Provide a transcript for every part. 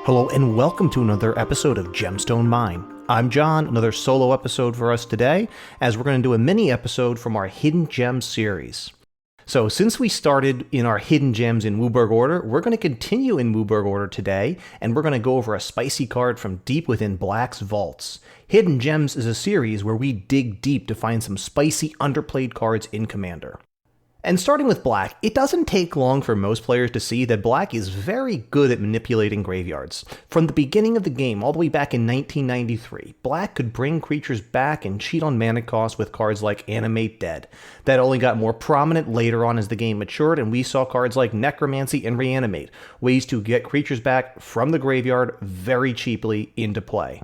Hello and welcome to another episode of Gemstone Mine. I'm John, another solo episode for us today, as we're going to do a mini episode from our Hidden Gems series. So since we started in our Hidden Gems in Wooburg order, we're going to continue in Wooburg order today, and we're going to go over a spicy card from deep within Black's vaults. Hidden Gems is a series where we dig deep to find some spicy underplayed cards in Commander. And starting with Black, it doesn't take long for most players to see that Black is very good at manipulating graveyards. From the beginning of the game, all the way back in 1993, Black could bring creatures back and cheat on mana cost with cards like Animate Dead. That only got more prominent later on as the game matured, and we saw cards like Necromancy and Reanimate, ways to get creatures back from the graveyard very cheaply into play.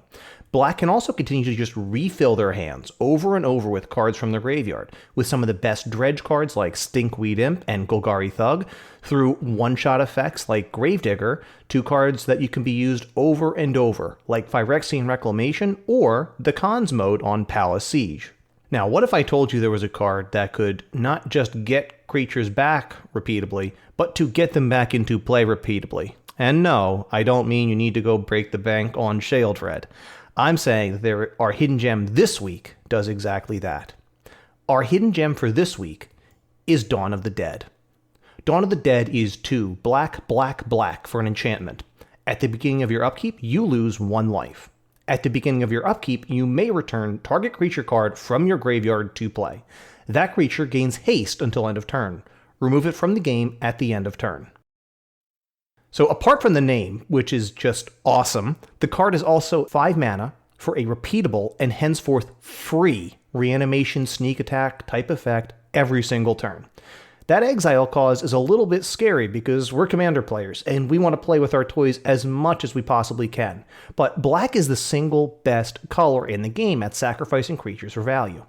Black can also continue to just refill their hands over and over with cards from the graveyard, with some of the best dredge cards like Stinkweed Imp and Golgari Thug, through one-shot effects like Gravedigger, to cards that you can be used over and over, like Phyrexian Reclamation or the Cons mode on Palace Siege. Now, what if I told you there was a card that could not just get creatures back repeatably, but to get them back into play repeatably? And no, I don't mean you need to go break the bank on Sheoldred. I'm saying that our hidden gem this week does exactly that. Our hidden gem for this week is Dawn of the Dead. Dawn of the Dead is 2 black, black, black for an enchantment. At the beginning of your upkeep, you lose 1 life. At the beginning of your upkeep, you may return target creature card from your graveyard to play. That creature gains haste until end of turn. Remove it from the game at the end of turn. So apart from the name, which is just awesome, the card is also 5 mana for a repeatable and henceforth free reanimation sneak attack type effect every single turn. That exile cost is a little bit scary because we're Commander players and we want to play with our toys as much as we possibly can. But Black is the single best color in the game at sacrificing creatures for value.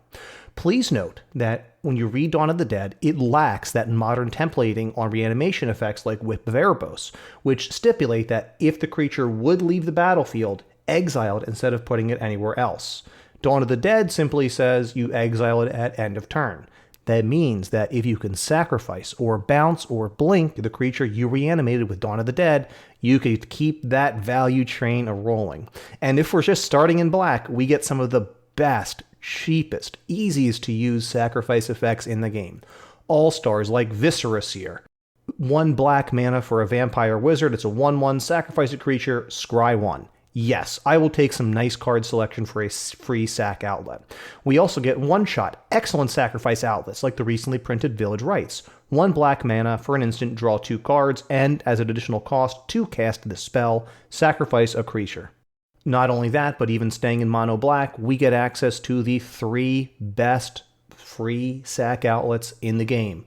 Please note that when you read Dawn of the Dead, it lacks that modern templating on reanimation effects like Whip of Erebos, which stipulate that if the creature would leave the battlefield, exile it instead of putting it anywhere else. Dawn of the Dead simply says you exile it at end of turn. That means that if you can sacrifice or bounce or blink the creature you reanimated with Dawn of the Dead, you could keep that value train a-rolling. And if we're just starting in Black, we get some of the best, cheapest, easiest to use sacrifice effects in the game. All-stars like Viscera Seer. 1 black mana for a vampire wizard. It's a 1/1 sacrifice a creature, scry 1. Yes, I will take some nice card selection for a free sack outlet. We also get one-shot, excellent sacrifice outlets like the recently printed Village Rites. 1 black mana for an instant, draw 2 cards, and as an additional cost to cast the spell, sacrifice a creature. Not only that, but even staying in mono black, we get access to the 3 best free sack outlets in the game.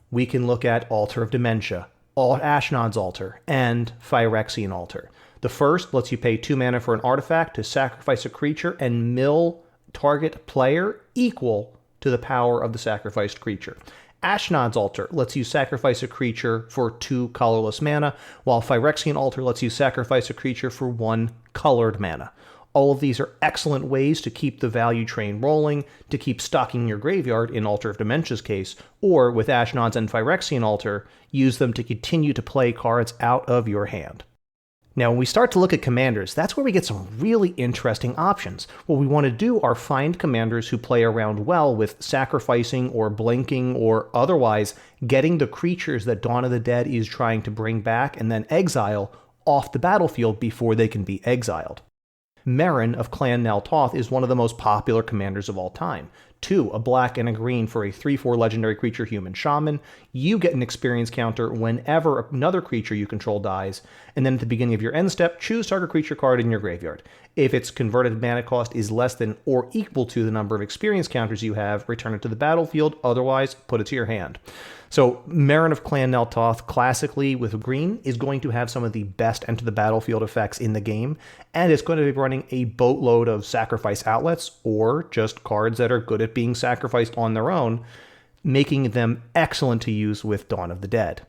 We can look at Altar of Dementia, Ashnod's Altar, and Phyrexian Altar. The first lets you pay 2 mana for an artifact to sacrifice a creature and mill target player equal to the power of the sacrificed creature. Ashnod's Altar lets you sacrifice a creature for 2 colorless mana, while Phyrexian Altar lets you sacrifice a creature for 1 colored mana. All of these are excellent ways to keep the value train rolling, to keep stocking your graveyard in Altar of Dementia's case, or with Ashnod's and Phyrexian Altar, use them to continue to play cards out of your hand. Now, when we start to look at commanders, that's where we get some really interesting options. What we want to do are find commanders who play around well with sacrificing or blinking or otherwise getting the creatures that Dawn of the Dead is trying to bring back and then exile off the battlefield before they can be exiled. Merrin of Clan Nel Toth is one of the most popular commanders of all time. 2, a black and a green for a 3/4 legendary creature human shaman. You get an experience counter whenever another creature you control dies, and then at the beginning of your end step, choose target creature card in your graveyard. If its converted mana cost is less than or equal to the number of experience counters you have, return it to the battlefield, otherwise put it to your hand. So Merrin of Clan Nel Toth, classically with green, is going to have some of the best enter the battlefield effects in the game, and it's going to be running a boatload of sacrifice outlets, or just cards that are good at being sacrificed on their own, making them excellent to use with Dawn of the Dead.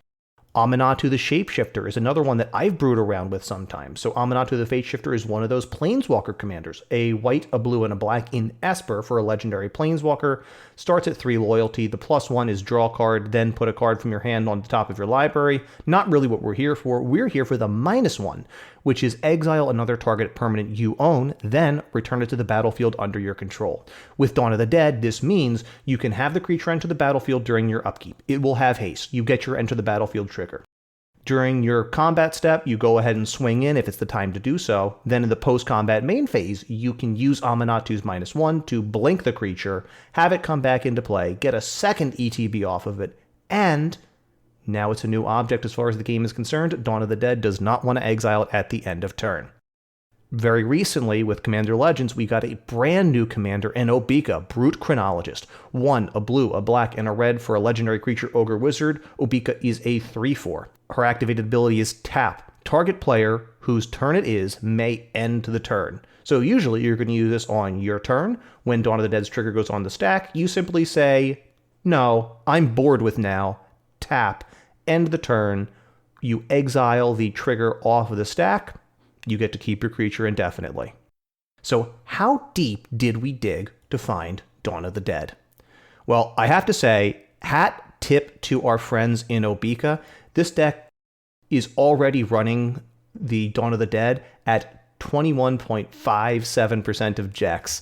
Aminatou the Shapeshifter is another one that I've brewed around with sometimes. So Aminatou the Shapeshifter is one of those Planeswalker commanders. A white, a blue, and a black in Esper for a legendary Planeswalker. Starts at 3 loyalty. The +1 is draw a card, then put a card from your hand on the top of your library. Not really what we're here for. We're here for the -1, which is exile another target permanent you own, then return it to the battlefield under your control. With Dawn of the Dead, this means you can have the creature enter the battlefield during your upkeep. It will have haste. You get your enter the battlefield trigger. During your combat step, you go ahead and swing in if it's the time to do so. Then in the post-combat main phase, you can use Aminatou's -1 to blink the creature, have it come back into play, get a second ETB off of it, and now it's a new object as far as the game is concerned. Dawn of the Dead does not want to exile it at the end of turn. Very recently, with Commander Legends, we got a brand new commander in Obika, Brute Chronologist. 1, a blue, a black, and a red for a legendary creature Ogre Wizard. Obika is a 3/4. Her activated ability is tap. Target player whose turn it is may end the turn. So usually you're going to use this on your turn. When Dawn of the Dead's trigger goes on the stack, you simply say, no, I'm bored with now. Tap, end the turn. You exile the trigger off of the stack. You get to keep your creature indefinitely. So how deep did we dig to find Dawn of the Dead? Well, I have to say, hat tip to our friends in Obika. This deck is already running the Dawn of the Dead at 21.57% of Jex.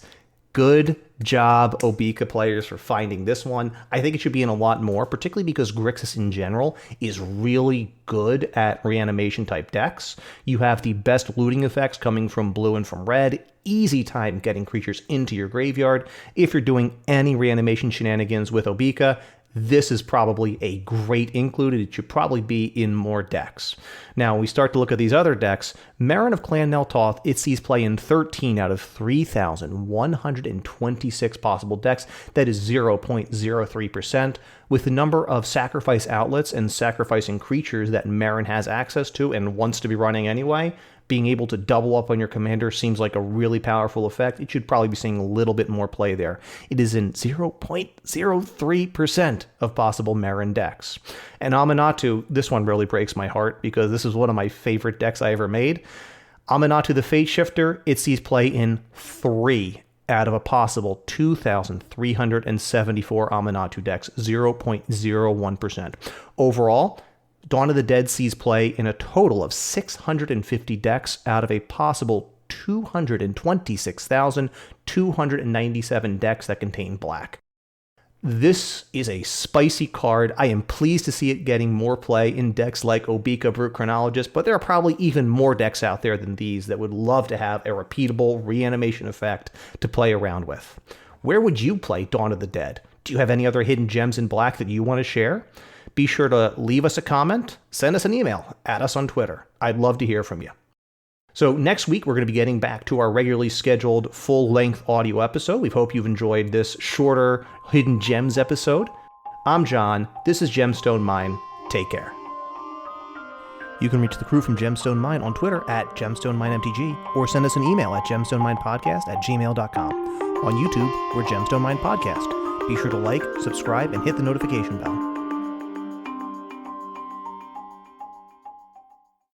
Good job, Obika players, for finding this one. I think it should be in a lot more, particularly because Grixis in general is really good at reanimation type decks. You have the best looting effects coming from blue and from red. Easy time getting creatures into your graveyard. If you're doing any reanimation shenanigans with Obika, this is probably a great include. It should probably be in more decks. Now, when we start to look at these other decks, Marin of Clan Neltoth, it sees play in 13 out of 3,126 possible decks. That is 0.03%. With the number of sacrifice outlets and sacrificing creatures that Marin has access to and wants to be running anyway, being able to double up on your commander seems like a really powerful effect. It should probably be seeing a little bit more play there. It is in 0.03% of possible Marin decks. And Aminatou, this one really breaks my heart because this is one of my favorite decks I ever made. Aminatou the Fateshifter, it sees play in 3 out of a possible 2,374 Aminatou decks, 0.01%. Overall, Dawn of the Dead sees play in a total of 650 decks out of a possible 226,297 decks that contain black. This is a spicy card. I am pleased to see it getting more play in decks like Obika Brute Chronologist, but there are probably even more decks out there than these that would love to have a repeatable reanimation effect to play around with. Where would you play Dawn of the Dead? Do you have any other hidden gems in black that you want to share? Be sure to leave us a comment, send us an email, add us on Twitter. I'd love to hear from you. So next week, we're going to be getting back to our regularly scheduled full-length audio episode. We hope you've enjoyed this shorter Hidden Gems episode. I'm John. This is Gemstone Mine. Take care. You can reach the crew from Gemstone Mine on Twitter at GemstoneMineMTG or send us an email at gemstoneminepodcast@gmail.com. On YouTube, we're Gemstone Mine Podcast. Be sure to like, subscribe, and hit the notification bell.